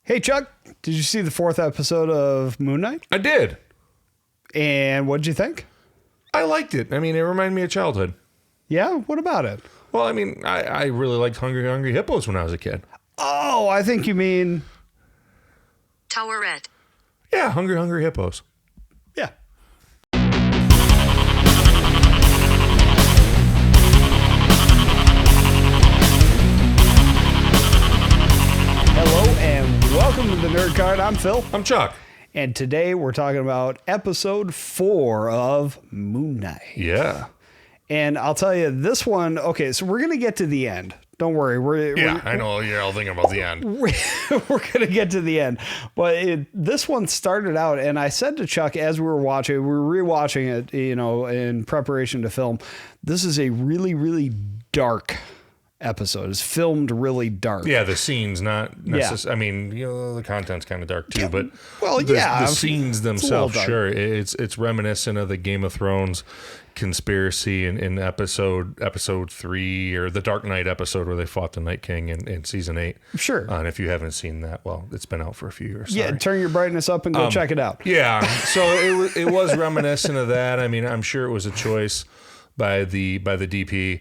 Hey, Chuck, did you see the 4th episode of Moon Knight? I did. And what did you think? I liked it. I mean, it reminded me of childhood. Yeah? What about it? Well, I mean, I really liked Hungry Hungry Hippos when I was a kid. Oh, I think you mean... Taweret. Yeah, Hungry Hungry Hippos. Yeah. Hello and welcome to the Nerd Card. I'm Phil. I'm Chuck. And today we're talking about episode 4 of Moon Knight. Yeah. And I'll tell you this one. Okay, so we're going to get to the end. Don't worry. I know you're all thinking about the end. We're going to get to the end. But this one started out, and I said to Chuck as we were watching, we were rewatching it, in preparation to film. This is a really, really dark episode. It's filmed really dark. Yeah, the scenes, not necessarily. I mean, the content's kind of dark too, but the scenes themselves, sure. It's reminiscent of the Game of Thrones conspiracy in episode 3 or the Dark Knight episode where they fought the Night King in season 8. Sure. And if you haven't seen that, well, it's been out for a few years. Yeah, sorry. turn your brightness up and go check it out. Yeah, so it was reminiscent of that. I mean, I'm sure it was a choice by the DP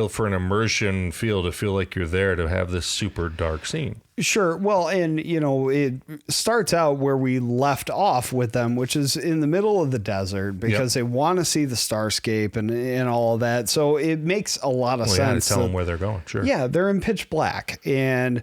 for an immersion feel, to feel like you're there, to have this super dark scene. Sure. Well, and it starts out where we left off with them, which is in the middle of the desert, because they want to see the starscape and all of that. So it makes a lot of sense. To tell them where they're going. Sure. Yeah, they're in pitch black, and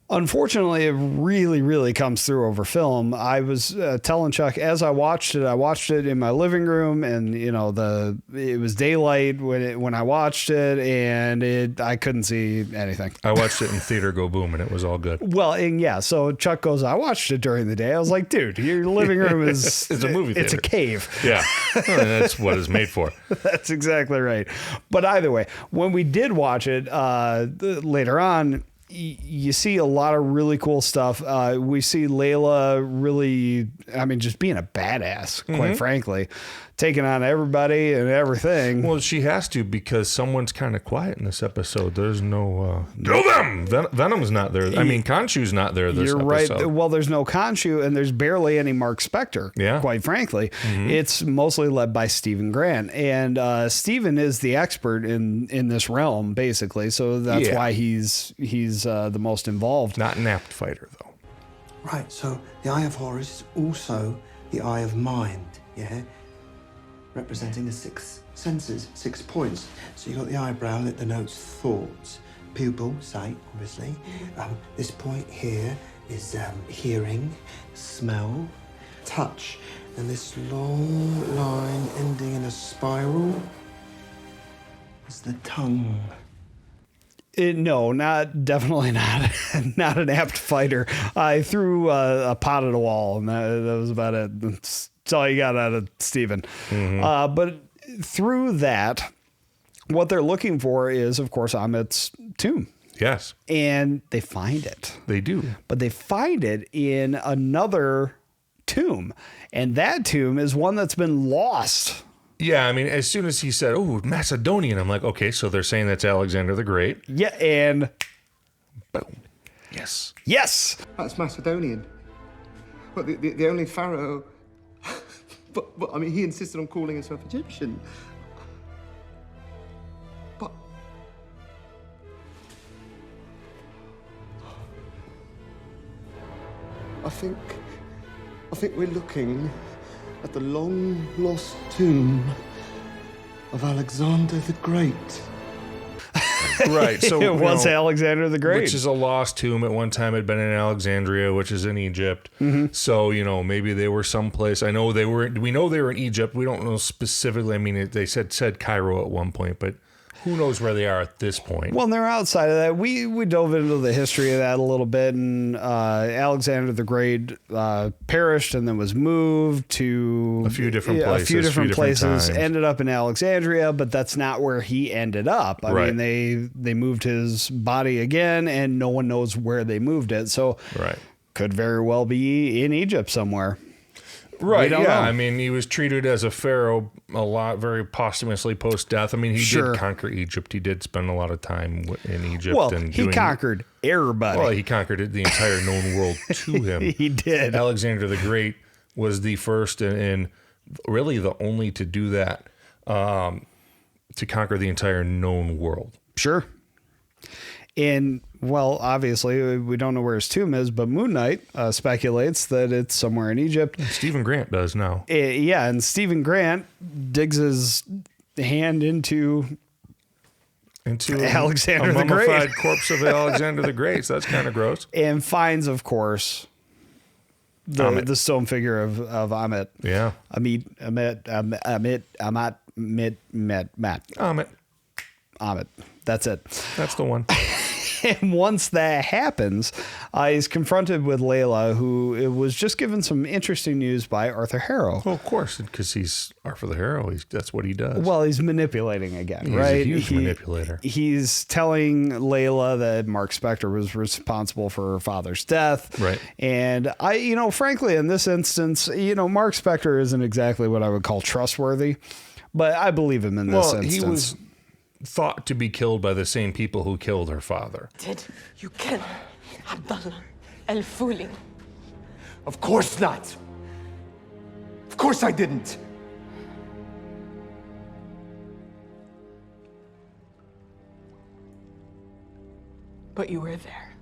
unfortunately, it really, really comes through over film. I was telling Chuck as I watched it in my living room, and it was daylight when I watched it, and I couldn't see anything. I watched it in theater go boom, and it was all good. Well, and yeah, so Chuck goes, I watched it during the day. I was like, dude, your living room is it's a movie theater. It's a cave. Yeah, that's what it's made for. That's exactly right. But either way, when we did watch it later on, you see a lot of really cool stuff. We see Layla really, just being a badass, quite frankly, taking on everybody and everything. Well, she has to, because someone's kind of quiet in this episode. There's no them. Venom's not there. Khonshu's not there this episode. You're right. Well, there's no Khonshu, and there's barely any Marc Spector. Yeah. Quite frankly, it's mostly led by Spector and Grant, and Stephen is the expert in this realm, basically. So that's why he's the most involved. Not an apt fighter, though. Right. So the Eye of Horus is also the Eye of Mind. Yeah. Representing the 6 senses, 6 points. So you've got the eyebrow that denotes thoughts, pupil, sight, obviously. This point here is hearing, smell, touch, and this long line ending in a spiral is the tongue. No, definitely not. Not an apt fighter. I threw a pot at a wall, and that was about it. That's all you got out of Stephen. But through that, what they're looking for is, of course, Amit's tomb. Yes. And they find it. They do. But they find it in another tomb. And that tomb is one that's been lost. Yeah, as soon as he said, "Oh, Macedonian," I'm like, okay, so they're saying that's Alexander the Great. Yeah, and boom. Yes. Yes. That's Macedonian. But the only pharaoh. But he insisted on calling himself Egyptian. But I think we're looking at the long-lost tomb of Alexander the Great. Right. So it was Alexander the Great. Which is a lost tomb. At one time it had been in Alexandria, which is in Egypt. So, maybe they were someplace. We know they were in Egypt. We don't know specifically. They said Cairo at one point, but who knows where they are at this point? Well, they're outside of that. We dove into the history of that a little bit, and Alexander the Great perished and then was moved to a few different places. Ended up in Alexandria, but that's not where he ended up. I mean, they moved his body again, and no one knows where they moved it. So, could very well be in Egypt somewhere. Right, don't yeah. know. I mean, he was treated as a pharaoh a lot, very posthumously post-death. I mean, he Sure. did conquer Egypt. He did spend a lot of time in Egypt. Well, and he conquered everybody. Well, he conquered the entire known world to him. He did. Alexander the Great was the first and really the only to do that, to conquer the entire known world. Sure. And, well, obviously, we don't know where his tomb is, but Moon Knight speculates that it's somewhere in Egypt. Stephen Grant does now. Yeah, and Stephen Grant digs his hand into Alexander a the Great. mummified corpse of Alexander the Great. So that's kind of gross. And finds, of course, the stone figure of Amit. Yeah. Amit. Amit. That's it. That's the one. And once that happens, he's confronted with Layla, who was just given some interesting news by Arthur Harrow. Well, of course, because he's Arthur the Harrow. That's what he does. Well, he's manipulating again, He's right? a huge manipulator. He's telling Layla that Marc Spector was responsible for her father's death. Right. And frankly, in this instance, Marc Spector isn't exactly what I would call trustworthy, but I believe him in this instance. He was thought to be killed by the same people who killed her father. Did you kill Abdullah al-Fuli? Of course not. Of course I didn't. But you were there.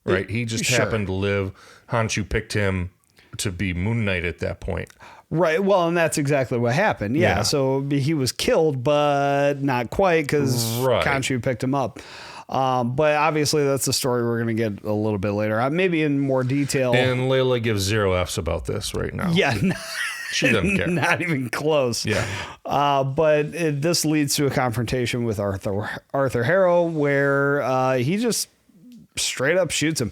Right. He just Sure. happened to live. Khonshu picked him to be Moon Knight at that point. Right. Well, and that's exactly what happened. Yeah. Yeah. So he was killed, but not quite because Right. Khonshu picked him up. But obviously, that's a story we're going to get a little bit later, maybe in more detail. And Layla gives 0 F's about this right now. Yeah. She doesn't care. Not even close. Yeah. But this leads to a confrontation with Arthur Harrow, where he just straight up shoots him.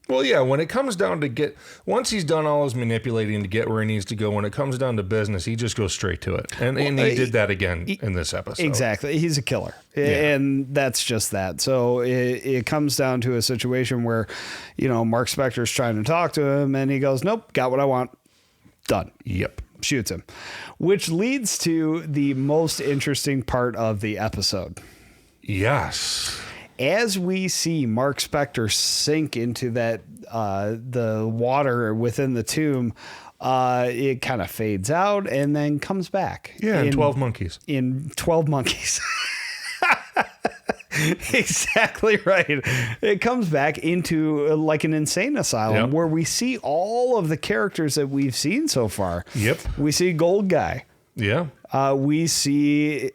Well, yeah, when it comes down to once he's done all his manipulating to get where he needs to go, when it comes down to business, he just goes straight to it. And he did that again in this episode. Exactly. He's a killer. Yeah. And that's just that. So it comes down to a situation where, Marc Spector's trying to talk to him and he goes, nope, got what I want. Done. Yep. Shoots him. Which leads to the most interesting part of the episode. Yes. As we see Marc Spector sink into that the water within the tomb, it kind of fades out and then comes back. Yeah, in 12 monkeys. In 12 monkeys. Exactly right. It comes back into like an insane asylum where we see all of the characters that we've seen so far. Yep. We see Gold Guy. Yeah. We see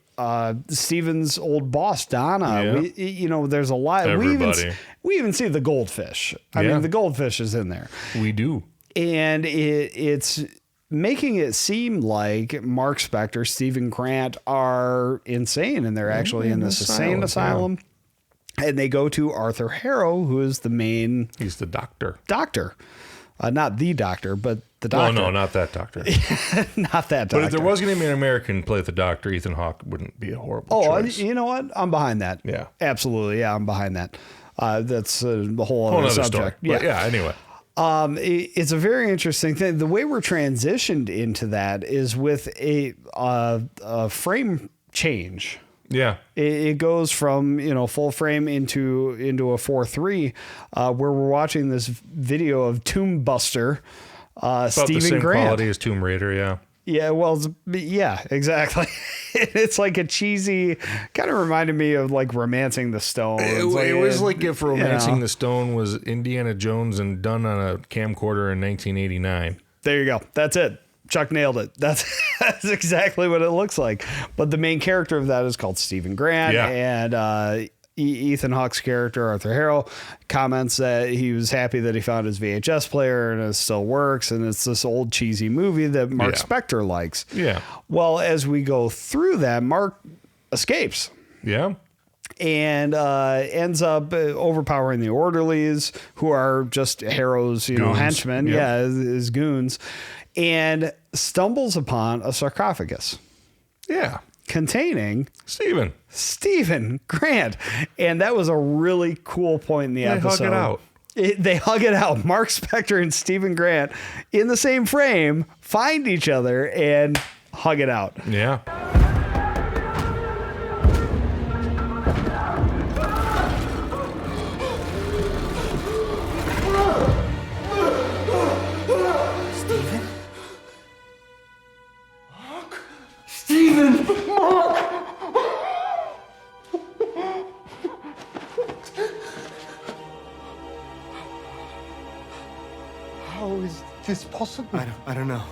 Steven's old boss, Donna. Yeah. There's a lot. Everybody. We even see the goldfish. I mean, the goldfish is in there. We do. And it's making it seem like Marc Spector, Stephen Grant are insane, and they're actually in this insane asylum. Yeah. And they go to Arthur Harrow, who is the main... He's the doctor. Doctor. Not the doctor, but the doctor. No, not that doctor. Not that doctor. But if there was going to be an American play the doctor, Ethan Hawke wouldn't be a horrible choice. You know what? I'm behind that. Yeah. Absolutely. Yeah, I'm behind that. That's the whole other subject. Story. Yeah. Anyway. It's a very interesting thing. The way we're transitioned into that is with a frame change. Yeah. It goes from, full frame into a 4:3, where we're watching this video of Tomb Buster, About Stephen the same Grant. quality as Tomb Raider, yeah. Yeah, well, yeah, exactly. It's like a cheesy, kind of reminded me of like Romancing the Stone. It was like if Romancing the Stone was Indiana Jones and done on a camcorder in 1989. There you go. That's it. Chuck nailed it. That's exactly what it looks like. But the main character of that is called Stephen Grant. Yeah. And Ethan Hawke's character, Arthur Harrow, comments that he was happy that he found his VHS player and it still works. And it's this old cheesy movie that Marc Spector likes. Yeah. Well, as we go through that, Marc escapes. Yeah. And ends up overpowering the orderlies, who are just Harrow's, Goons. henchmen. Yep. Yeah, his goons. And stumbles upon a sarcophagus. Yeah. Containing Stephen Grant. And that was a really cool point in the episode. Hug it out. They hug it out. Marc Spector and Stephen Grant in the same frame find each other and hug it out. Yeah. Stephen! Mark! How is this possible? I don't know.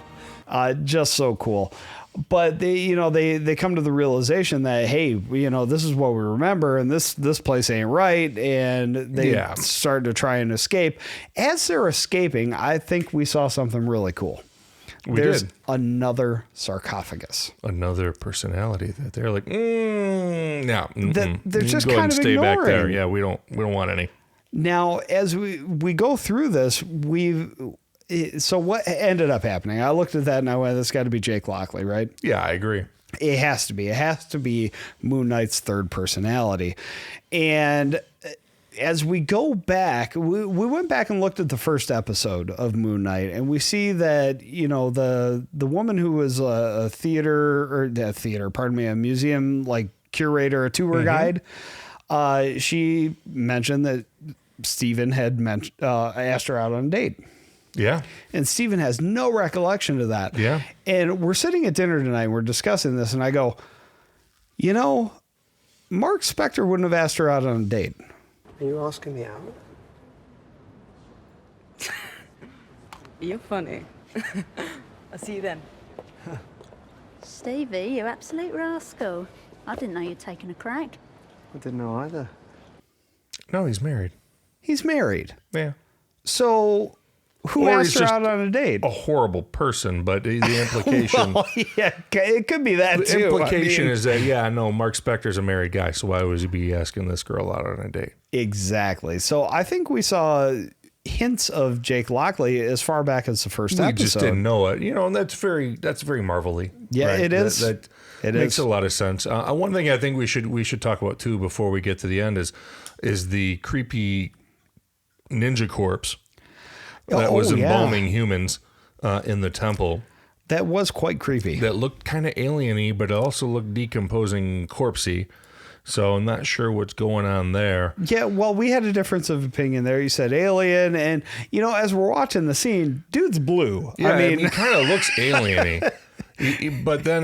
Just so cool. But they come to the realization that, hey, this is what we remember, and this place ain't right, and they start to try and escape. As they're escaping, I think we saw something really cool. There's another sarcophagus. Another personality that they're like, no. They're just go kind and of stay ignoring. back there. Yeah, we don't want any. Now, as we go through this, so what ended up happening? I looked at that and I went, "That's got to be Jake Lockley, right?" Yeah, I agree. It has to be. It has to be Moon Knight's third personality, and as we go back, we went back and looked at the first episode of Moon Knight, and we see that, the woman who was a a museum like curator, a tour guide, she mentioned that Stephen had asked her out on a date. Yeah. And Stephen has no recollection of that. Yeah. And we're sitting at dinner tonight, and we're discussing this, and I go, Marc Spector wouldn't have asked her out on a date. Are you asking me out? You're funny. I'll see you then. Stevie, you absolute rascal. I didn't know you'd taken a crack. I didn't know either. No, he's married. He's married. Yeah. So who Or asked he's her just out on a date? A horrible person, but the implication... Well, yeah, it could be that The too. implication is that, Marc Spector's a married guy, so why would he be asking this girl out on a date? Exactly. So I think we saw hints of Jake Lockley as far back as the first episode. We just didn't know it, and that's very Marvel-y. Yeah, right? it is. That makes a lot of sense. One thing I think we should talk about too before we get to the end is the creepy ninja corpse that was embalming humans in the temple. That was quite creepy. That looked kind of alien-y, but it also looked decomposing corpsey. So I'm not sure what's going on there. Yeah, well, we had a difference of opinion there. You said alien, and as we're watching the scene, dude's blue. Yeah, I mean, he kind of looks alien-y. But then,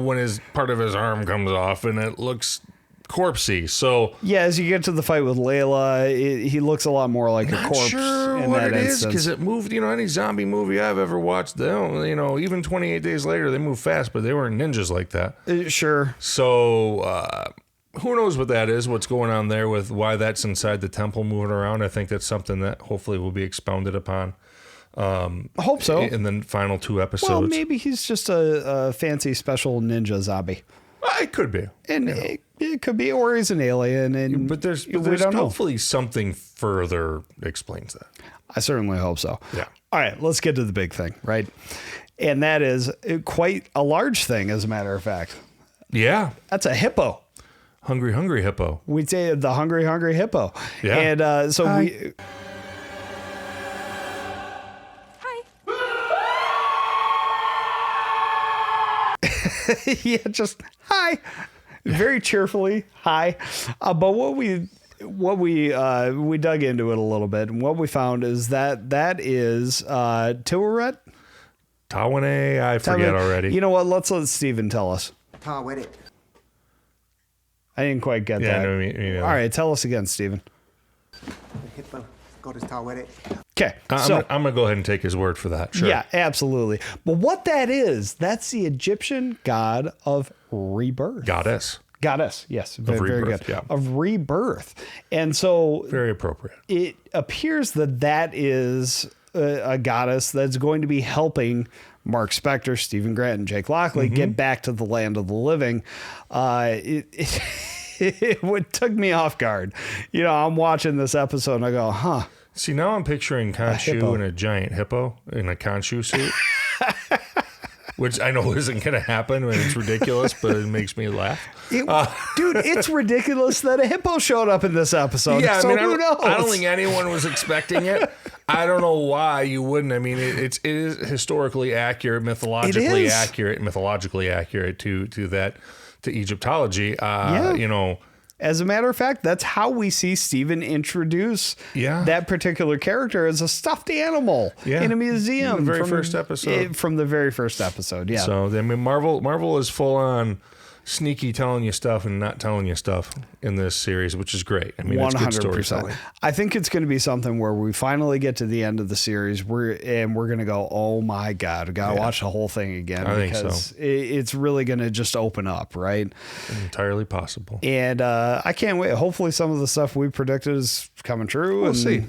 when his part of his arm comes off, and it looks corpsey. So yeah, as you get to the fight with Layla, he looks a lot more like a corpse. Sure in what that it is, instance. because it moved. Any zombie movie I've ever watched, they don't, even 28 days later, they move fast, but they weren't ninjas like that. Sure. So who knows what that is? What's going on there with why that's inside the temple moving around? I think that's something that hopefully will be expounded upon. I hope so. In the final 2 episodes. Well, maybe he's just a fancy special ninja zombie. It could be, and it could be, or he's an alien. And but there's we don't know. Hopefully something further explains that. I certainly hope so. Yeah. All right, let's get to the big thing, right? And that is quite a large thing, as a matter of fact. Yeah. That's a hippo. Hungry hippo. We'd say the hungry hippo. Yeah. And so Hi. we... yeah, just hi. Very cheerfully, hi. But what we dug into it a little bit, and what we found is that is Taweret. Taweret, I forget already. You know what? Let's let Stephen tell us. Taweret. I didn't quite get that. No, me neither. All right, tell us again, Stephen. The hippo god is Taweret. Okay, I'm going to go ahead and take his word for that. Sure. Yeah, absolutely. But what that is, that's the Egyptian god of rebirth. Goddess, yes. Very rebirth, good. yeah. Of rebirth. And so very appropriate. It appears that is a goddess that's going to be helping Marc Spector, Stephen Grant, and Jake Lockley get back to the land of the living. It took me off guard. I'm watching this episode and I go, huh. See, now I'm picturing Khonshu in a giant hippo in a Khonshu suit. which I know isn't going to happen and it's ridiculous, but it makes me laugh. Dude, it's ridiculous that a hippo showed up in this episode. Yeah, so I mean, who knows? I don't think anyone was expecting it. I don't know why you wouldn't. I mean, it is historically accurate, mythologically accurate to Egyptology. You know. As a matter of fact, that's how we see Stephen introduce that particular character as a stuffed animal in a museum. In the very first episode. From the very first episode, yeah. So, I mean, Marvel is full on sneaky telling you stuff and not telling you stuff in this series, which is great. I mean, 100%. It's good storytelling. I think it's going to be something where we finally get to the end of the series we're going to go, oh my God, we got to watch the whole thing again. I because think so. It's really going to just open up, right? Entirely possible. And I can't wait. Hopefully some of the stuff we predicted is coming true. We'll see.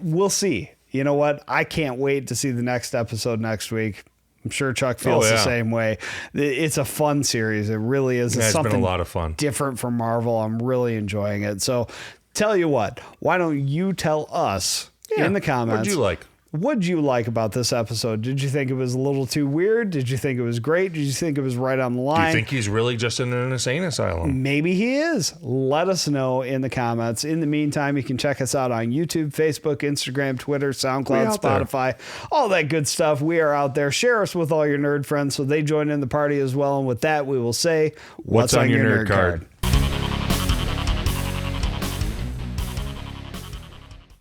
We'll see. You know what? I can't wait to see the next episode next week. I'm sure Chuck feels the same way. It's a fun series. It really is. It's something been a lot of fun. Different from Marvel. I'm really enjoying it. So tell you what, why don't you tell us in the comments. What'd you like? What'd you like about this episode? Did you think it was a little too weird? Did you think it was great? Did you think it was right on the line? Do you think he's really just in an insane asylum? Maybe he is. Let us know in the comments. In the meantime, you can check us out on YouTube, Facebook, Instagram, Twitter, SoundCloud, Spotify, all that good stuff. We are out there. Share us with all your nerd friends so they join in the party as well. And with that, we will say, what's on your nerd card?